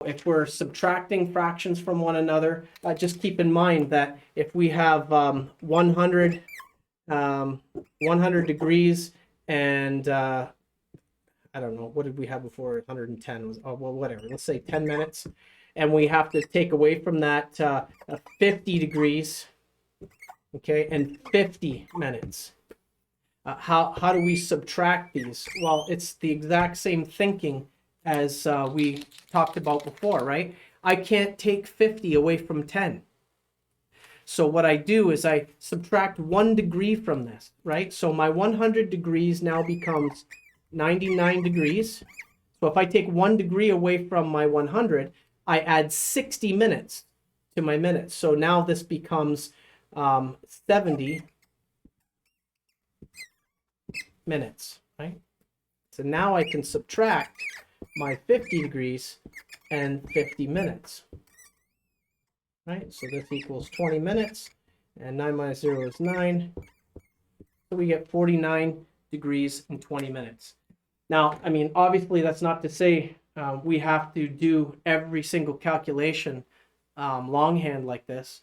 if we're subtracting fractions from one another, just keep in mind that if we have 100 degrees and I don't know, what did we have before? 110 was, oh, well, whatever. Let's say 10 minutes. And we have to take away from that 50 degrees, okay, and 50 minutes. How do we subtract these? Well, it's the exact same thinking as we talked about before, right? I can't take 50 away from 10. So what I do is I subtract 1 degree from this, right? So my 100 degrees now becomes 99 degrees. So if I take 1 degree away from my 100, I add 60 minutes to my minutes. So now this becomes 70 minutes, right? So now I can subtract my 50 degrees and 50 minutes, right? So this equals 20 minutes, and 9 minus 0 is 9. So we get 49 degrees and 20 minutes. Now, I mean, obviously that's not to say we have to do every single calculation longhand like this.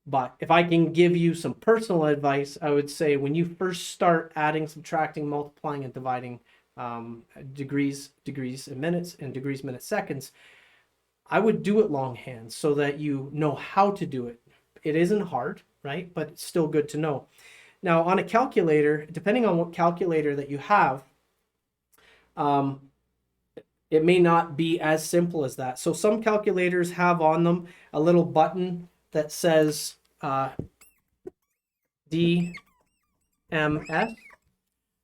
But if I can give you some personal advice, I would say when you first start adding, subtracting, multiplying, and dividing degrees and minutes, and degrees, minutes, seconds, I would do it longhand so that you know how to do it. It isn't hard, right? But it's still good to know. Now, on a calculator, depending on what calculator that you have, it may not be as simple as that. So some calculators have on them a little button that says DMS,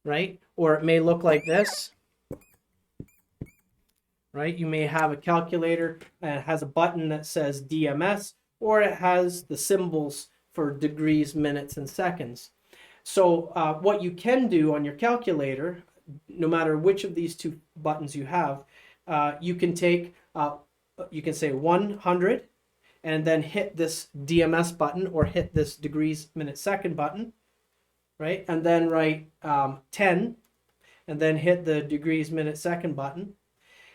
right? Or it may look like this, right? You may have a calculator and it has a button that says DMS, or it has the symbols for degrees, minutes, and seconds. So what you can do on your calculator, no matter which of these two buttons you have, you can take, you can say 100, and then hit this DMS button or hit this degrees, minute, second button, right? And then write 10, and then hit the degrees, minute, second button.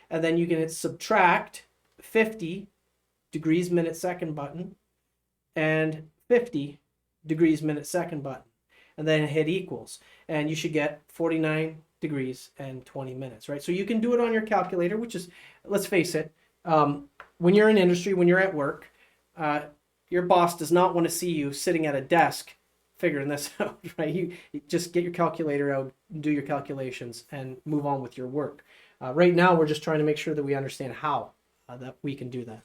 And then you can hit subtract 50, degrees, minute, second button, and 50, degrees, minute, second button. And then hit equals. And you should get 49 degrees and 20 minutes, right? So you can do it on your calculator, which is, let's face it, when you're in industry, when you're at work, your boss does not want to see you sitting at a desk figuring this out, right? You just get your calculator out, do your calculations, and move on with your work. Right now, we're just trying to make sure that we understand how that we can do that.